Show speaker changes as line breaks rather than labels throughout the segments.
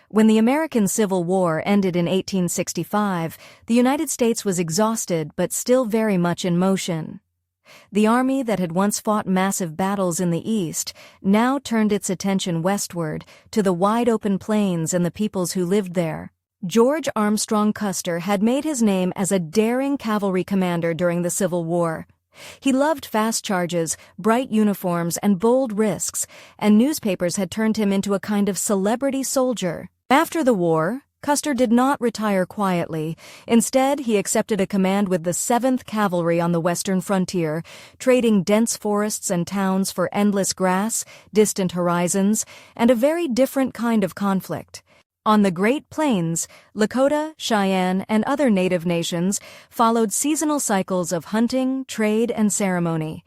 When the American Civil War ended in 1865, the United States was exhausted but still very much in motion. The army that had once fought massive battles in the east now turned its attention westward to the wide-open plains and the peoples who lived there. George Armstrong Custer had made his name as a daring cavalry commander during the Civil War. He loved fast charges, bright uniforms, and bold risks, and newspapers had turned him into a kind of celebrity soldier. After the war, Custer did not retire quietly. Instead, he accepted a command with the 7th Cavalry on the western frontier, trading dense forests and towns for endless grass, distant horizons, and a very different kind of conflict. On the Great Plains, Lakota, Cheyenne, and other native nations followed seasonal cycles of hunting, trade, and ceremony.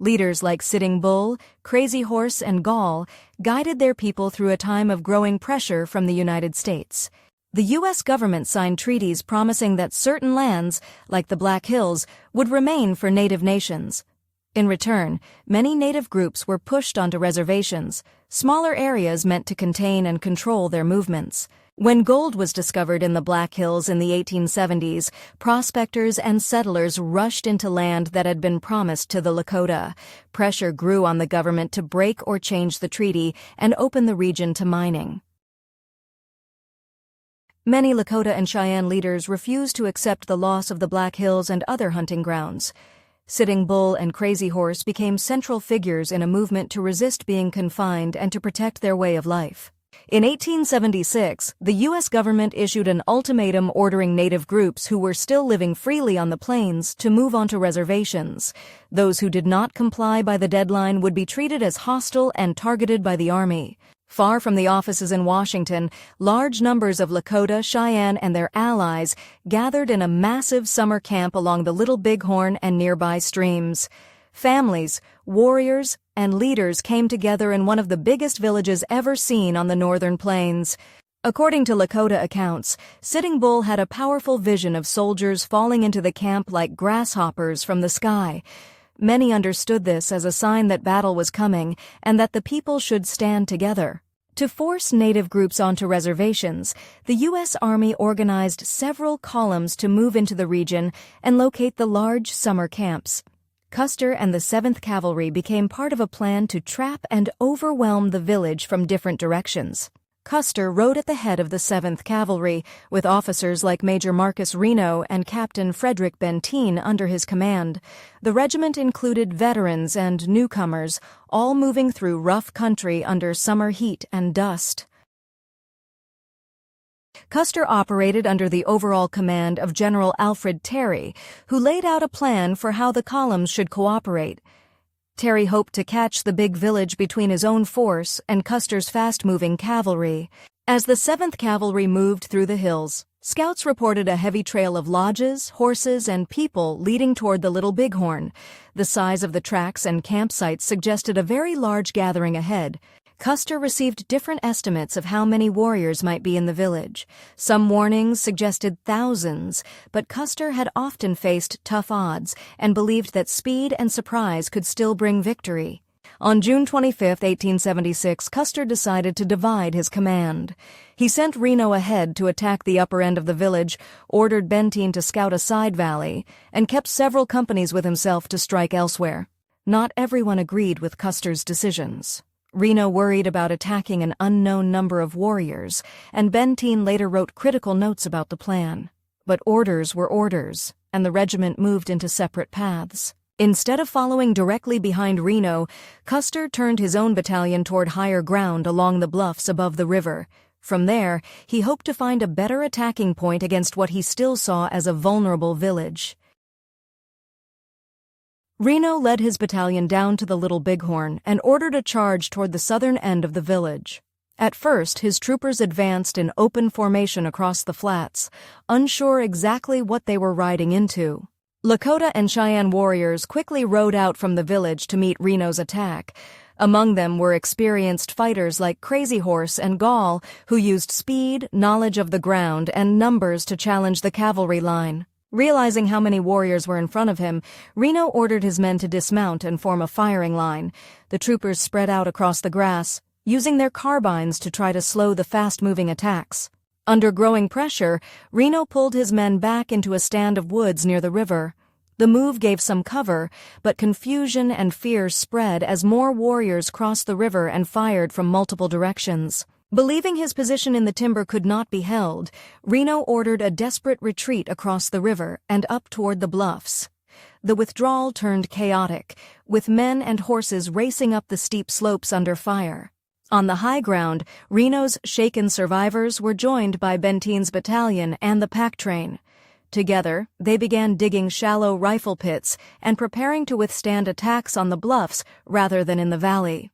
Leaders like Sitting Bull, Crazy Horse, and Gall guided their people through a time of growing pressure from the United States. The U.S. government signed treaties promising that certain lands, like the Black Hills, would remain for native nations. In return, many native groups were pushed onto reservations, smaller areas meant to contain and control their movements. When gold was discovered in the Black Hills in the 1870s, prospectors and settlers rushed into land that had been promised to the Lakota. Pressure grew on the government to break or change the treaty and open the region to mining. Many Lakota and Cheyenne leaders refused to accept the loss of the Black Hills and other hunting grounds. Sitting Bull and Crazy Horse became central figures in a movement to resist being confined and to protect their way of life. In 1876, the U.S. government issued an ultimatum ordering native groups who were still living freely on the plains to move onto reservations. Those who did not comply by the deadline would be treated as hostile and targeted by the Army. Far from the offices in Washington, large numbers of Lakota, Cheyenne, and their allies gathered in a massive summer camp along the Little Bighorn and nearby streams. Families, warriors, and leaders came together in one of the biggest villages ever seen on the northern plains. According to Lakota accounts, Sitting Bull had a powerful vision of soldiers falling into the camp like grasshoppers from the sky. Many understood this as a sign that battle was coming and that the people should stand together. To force native groups onto reservations, the U.S. Army organized several columns to move into the region and locate the large summer camps. Custer and the 7th Cavalry became part of a plan to trap and overwhelm the village from different directions. Custer rode at the head of the 7th Cavalry, with officers like Major Marcus Reno and Captain Frederick Benteen under his command. The regiment included veterans and newcomers, all moving through rough country under summer heat and dust. Custer operated under the overall command of General Alfred Terry, who laid out a plan for how the columns should cooperate. Terry hoped to catch the big village between his own force and Custer's fast-moving cavalry. As the 7th Cavalry moved through the hills, scouts reported a heavy trail of lodges, horses, and people leading toward the Little Bighorn. The size of the tracks and campsites suggested a very large gathering ahead. Custer received different estimates of how many warriors might be in the village. Some warnings suggested thousands, but Custer had often faced tough odds and believed that speed and surprise could still bring victory. On June 25, 1876, Custer decided to divide his command. He sent Reno ahead to attack the upper end of the village, ordered Benteen to scout a side valley, and kept several companies with himself to strike elsewhere. Not everyone agreed with Custer's decisions. Reno worried about attacking an unknown number of warriors, and Benteen later wrote critical notes about the plan. But orders were orders, and the regiment moved into separate paths. Instead of following directly behind Reno, Custer turned his own battalion toward higher ground along the bluffs above the river. From there, he hoped to find a better attacking point against what he still saw as a vulnerable village. Reno led his battalion down to the Little Bighorn and ordered a charge toward the southern end of the village. At first, his troopers advanced in open formation across the flats, unsure exactly what they were riding into. Lakota and Cheyenne warriors quickly rode out from the village to meet Reno's attack. Among them were experienced fighters like Crazy Horse and Gall, who used speed, knowledge of the ground, and numbers to challenge the cavalry line. Realizing how many warriors were in front of him, Reno ordered his men to dismount and form a firing line. The troopers spread out across the grass, using their carbines to try to slow the fast-moving attacks. Under growing pressure, Reno pulled his men back into a stand of woods near the river. The move gave some cover, but confusion and fear spread as more warriors crossed the river and fired from multiple directions. Believing his position in the timber could not be held, Reno ordered a desperate retreat across the river and up toward the bluffs. The withdrawal turned chaotic, with men and horses racing up the steep slopes under fire. On the high ground, Reno's shaken survivors were joined by Benteen's battalion and the pack train. Together, they began digging shallow rifle pits and preparing to withstand attacks on the bluffs rather than in the valley.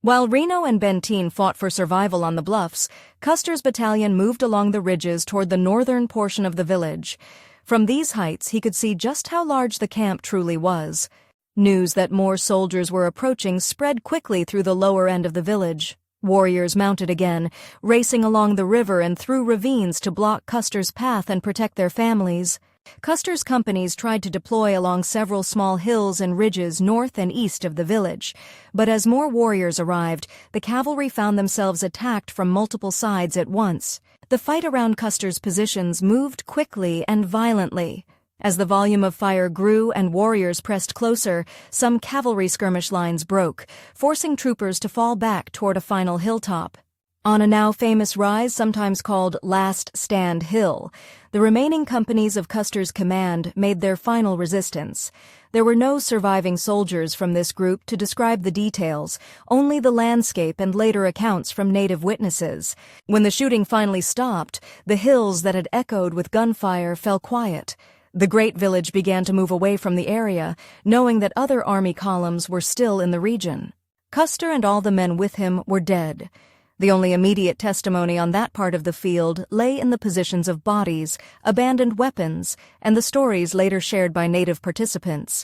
While Reno and Benteen fought for survival on the bluffs, Custer's battalion moved along the ridges toward the northern portion of the village. From these heights, he could see just how large the camp truly was. News that more soldiers were approaching spread quickly through the lower end of the village. Warriors mounted again, racing along the river and through ravines to block Custer's path and protect their families. Custer's companies tried to deploy along several small hills and ridges north and east of the village, but as more warriors arrived, the cavalry found themselves attacked from multiple sides at once. The fight around Custer's positions moved quickly and violently. As the volume of fire grew and warriors pressed closer, some cavalry skirmish lines broke, forcing troopers to fall back toward a final hilltop. On a now famous rise, sometimes called Last Stand Hill, the remaining companies of Custer's command made their final resistance. There were no surviving soldiers from this group to describe the details, only the landscape and later accounts from native witnesses. When the shooting finally stopped, the hills that had echoed with gunfire fell quiet. The great village began to move away from the area, knowing that other army columns were still in the region. Custer and all the men with him were dead. The only immediate testimony on that part of the field lay in the positions of bodies, abandoned weapons, and the stories later shared by native participants.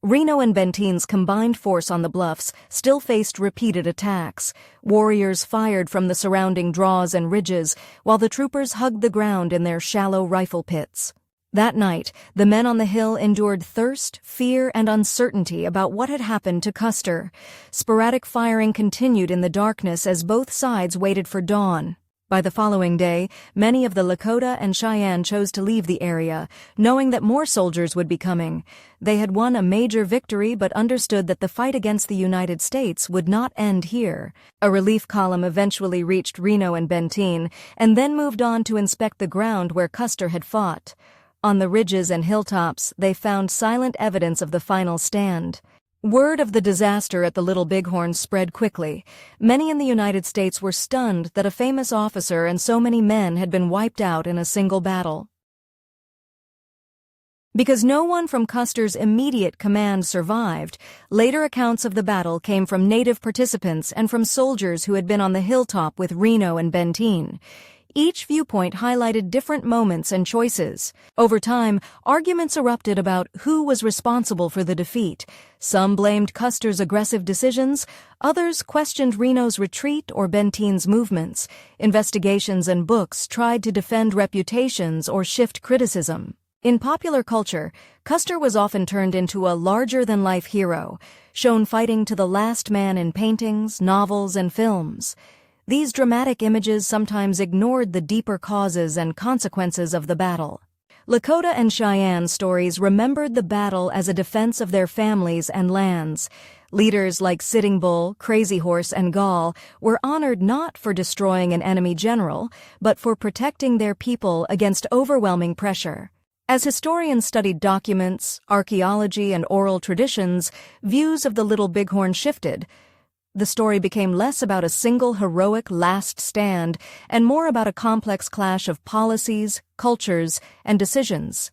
Reno and Benteen's combined force on the bluffs still faced repeated attacks. Warriors fired from the surrounding draws and ridges, while the troopers hugged the ground in their shallow rifle pits. That night, the men on the hill endured thirst, fear, and uncertainty about what had happened to Custer. Sporadic firing continued in the darkness as both sides waited for dawn. By the following day, many of the Lakota and Cheyenne chose to leave the area, knowing that more soldiers would be coming. They had won a major victory but understood that the fight against the United States would not end here. A relief column eventually reached Reno and Benteen, and then moved on to inspect the ground where Custer had fought. On the ridges and hilltops, they found silent evidence of the final stand. Word of the disaster at the Little Bighorn spread quickly. Many in the United States were stunned that a famous officer and so many men had been wiped out in a single battle. Because no one from Custer's immediate command survived, later accounts of the battle came from native participants and from soldiers who had been on the hilltop with Reno and Benteen. Each viewpoint highlighted different moments and choices. Over time, arguments erupted about who was responsible for the defeat. Some blamed Custer's aggressive decisions, others questioned Reno's retreat or Benteen's movements. Investigations and books tried to defend reputations or shift criticism. In popular culture, Custer was often turned into a larger-than-life hero, shown fighting to the last man in paintings, novels, and films. These dramatic images sometimes ignored the deeper causes and consequences of the battle. Lakota and Cheyenne stories remembered the battle as a defense of their families and lands. Leaders like Sitting Bull, Crazy Horse, and Gall were honored not for destroying an enemy general, but for protecting their people against overwhelming pressure. As historians studied documents, archaeology, and oral traditions, views of the Little Bighorn shifted. The story became less about a single heroic last stand and more about a complex clash of policies, cultures, and decisions.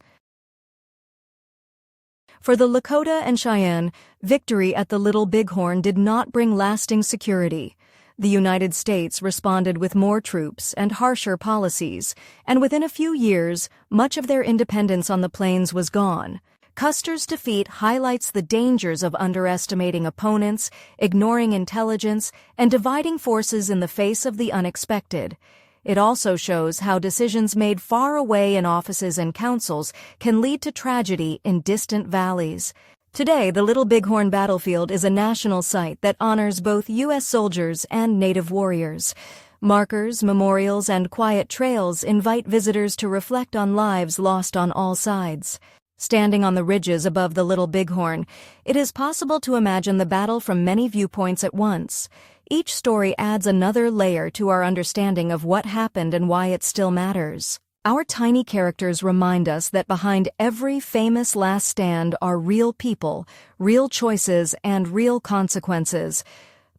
For the Lakota and Cheyenne, victory at the Little Bighorn did not bring lasting security. The United States responded with more troops and harsher policies, and within a few years, much of their independence on the plains was gone. Custer's defeat highlights the dangers of underestimating opponents, ignoring intelligence, and dividing forces in the face of the unexpected. It also shows how decisions made far away in offices and councils can lead to tragedy in distant valleys. Today, the Little Bighorn battlefield is a national site that honors both U.S. soldiers and Native warriors. Markers, memorials, and quiet trails invite visitors to reflect on lives lost on all sides. Standing on the ridges above the Little Bighorn, it is possible to imagine the battle from many viewpoints at once. Each story adds another layer to our understanding of what happened and why it still matters. Our tiny characters remind us that behind every famous last stand are real people, real choices, and real consequences.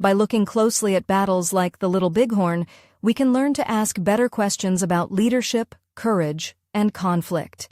By looking closely at battles like the Little Bighorn, we can learn to ask better questions about leadership, courage, and conflict.